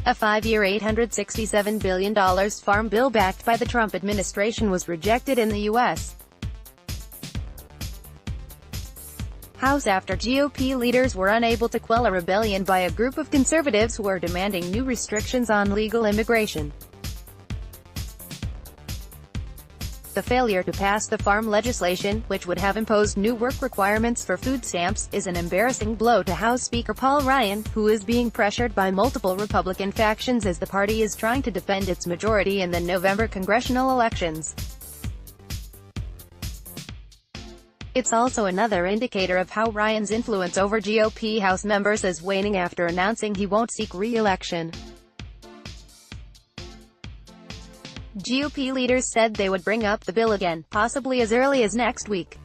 A 5-year $867 billion farm bill backed by the Trump administration was rejected in the U.S. House after GOP leaders were unable to quell a rebellion by a group of conservatives who are demanding new restrictions on legal immigration. The failure to pass the farm legislation, which would have imposed new work requirements for food stamps, is an embarrassing blow to House Speaker Paul Ryan, who is being pressured by multiple Republican factions as the party is trying to defend its majority in the November congressional elections. It's also another indicator of how Ryan's influence over GOP House members is waning after announcing he won't seek re-election. GOP leaders said they would bring up the bill again, possibly as early as next week.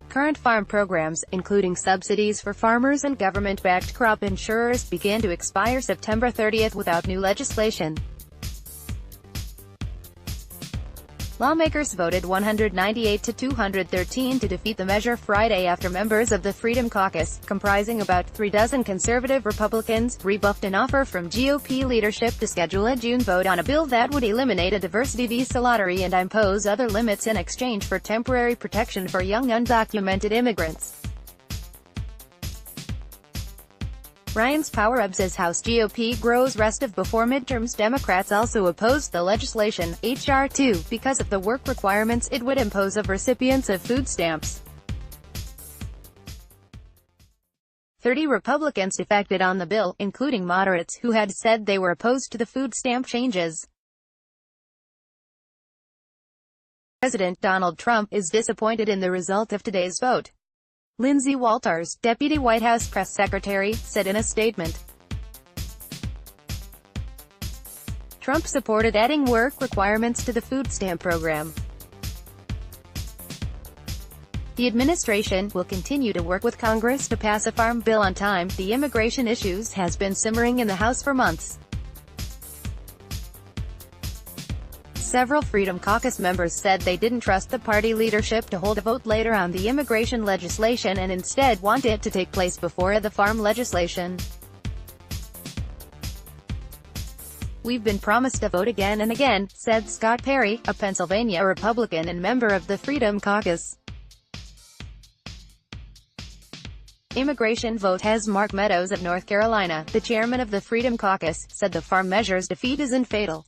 Current farm programs, including subsidies for farmers and government-backed crop insurers, began to expire September 30 without new legislation. Lawmakers voted 198 to 213 to defeat the measure Friday after members of the Freedom Caucus, comprising about 36 conservative Republicans, rebuffed an offer from GOP leadership to schedule a June vote on a bill that would eliminate a diversity visa lottery and impose other limits in exchange for temporary protection for young undocumented immigrants. Ryan's power-ups as House GOP grows restive before midterms. Democrats also opposed the legislation, H.R. 2, because of the work requirements it would impose of recipients of food stamps. 30 Republicans defected on the bill, including moderates, who had said they were opposed to the food stamp changes. President Donald Trump is disappointed in the result of today's vote. Lindsay Walters, Deputy White House Press Secretary, said in a statement. Trump supported adding work requirements to the food stamp program. The administration will continue to work with Congress to pass a farm bill on time. The immigration issues has been simmering in the House for months. Several Freedom Caucus members said they didn't trust the party leadership to hold a vote later on the immigration legislation and instead want it to take place before the farm legislation. "We've been promised a vote again and again," said Scott Perry, a Pennsylvania Republican and member of the Freedom Caucus. Immigration vote has Mark Meadows of North Carolina, the chairman of the Freedom Caucus, said the farm measure's defeat isn't fatal.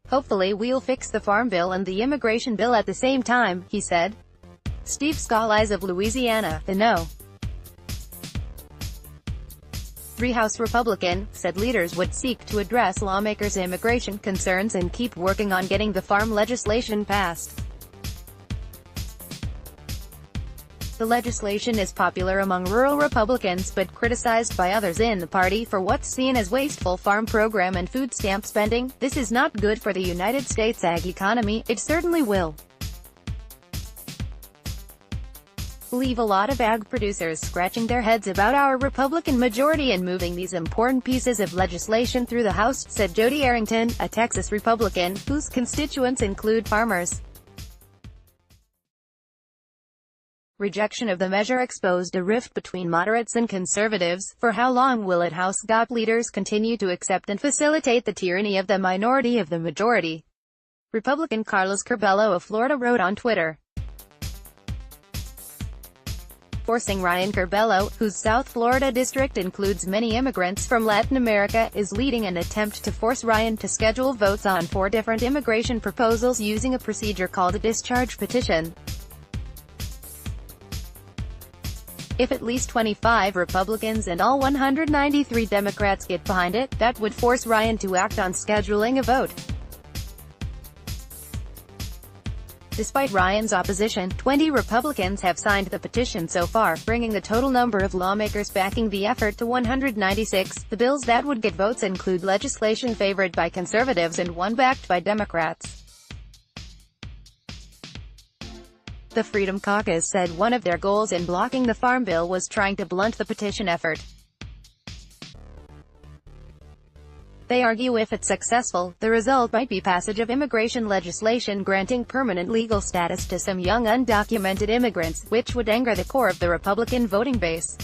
"Hopefully we'll fix the farm bill and the immigration bill at the same time," he said. Steve Scalise of Louisiana, the No. 3 House Republican, said leaders would seek to address lawmakers' immigration concerns and keep working on getting the farm legislation passed. The legislation is popular among rural Republicans but criticized by others in the party for what's seen as wasteful farm program and food stamp spending. "This is not good for the United States ag economy. It certainly will leave a lot of ag producers scratching their heads about our Republican majority in moving these important pieces of legislation through the House," said Jody Arrington, a Texas Republican, whose constituents include farmers. Rejection of the measure exposed a rift between moderates and conservatives. For how long will it? House GOP leaders continue to accept and facilitate the tyranny of the minority of the majority? Republican Carlos Curbelo of Florida wrote on Twitter. Forcing Ryan Curbelo, whose South Florida district includes many immigrants from Latin America, is leading an attempt to force Ryan to schedule votes on 4 different immigration proposals using a procedure called a discharge petition. If at least 25 Republicans and all 193 Democrats get behind it, that would force Ryan to act on scheduling a vote. Despite Ryan's opposition, 20 Republicans have signed the petition so far, bringing the total number of lawmakers backing the effort to 196. The bills that would get votes include legislation favored by conservatives and one backed by Democrats. The Freedom Caucus said one of their goals in blocking the farm bill was trying to blunt the petition effort. They argue if it's successful, the result might be passage of immigration legislation granting permanent legal status to some young undocumented immigrants, which would anger the core of the Republican voting base.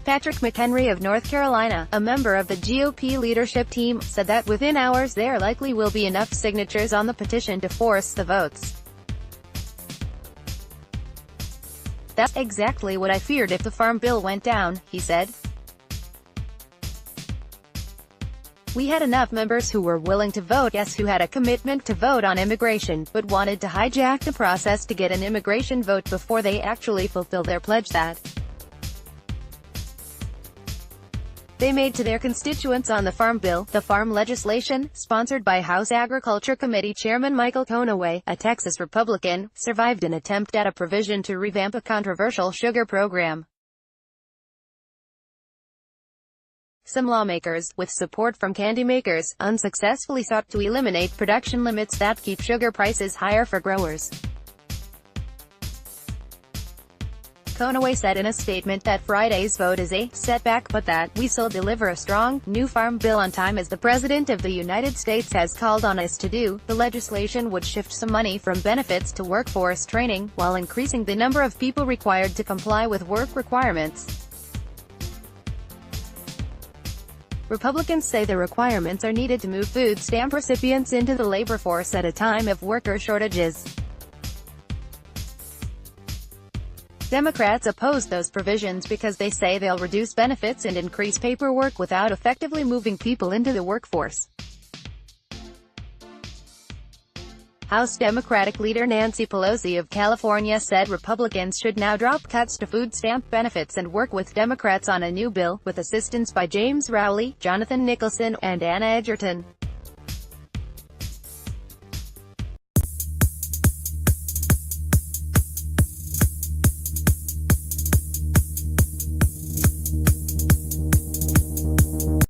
Patrick McHenry of North Carolina, a member of the GOP leadership team, said that within hours there likely will be enough signatures on the petition to force the votes. "That's exactly what I feared if the farm bill went down," he said. "We had enough members who were willing to vote yes, who had a commitment to vote on immigration, but wanted to hijack the process to get an immigration vote before they actually fulfill their pledge that they made to their constituents on the Farm Bill." The farm legislation, sponsored by House Agriculture Committee Chairman Michael Conaway, a Texas Republican, survived an attempt at a provision to revamp a controversial sugar program. Some lawmakers, with support from candy makers, unsuccessfully sought to eliminate production limits that keep sugar prices higher for growers. Conaway said in a statement that Friday's vote is a setback, but that we still deliver a strong, new farm bill on time as the President of the United States has called on us to do. The legislation would shift some money from benefits to workforce training, while increasing the number of people required to comply with work requirements. Republicans say the requirements are needed to move food stamp recipients into the labor force at a time of worker shortages. Democrats oppose those provisions because they say they'll reduce benefits and increase paperwork without effectively moving people into the workforce. House Democratic leader Nancy Pelosi of California said Republicans should now drop cuts to food stamp benefits and work with Democrats on a new bill, with assistance by James Rowley, Jonathan Nicholson, and Anna Edgerton.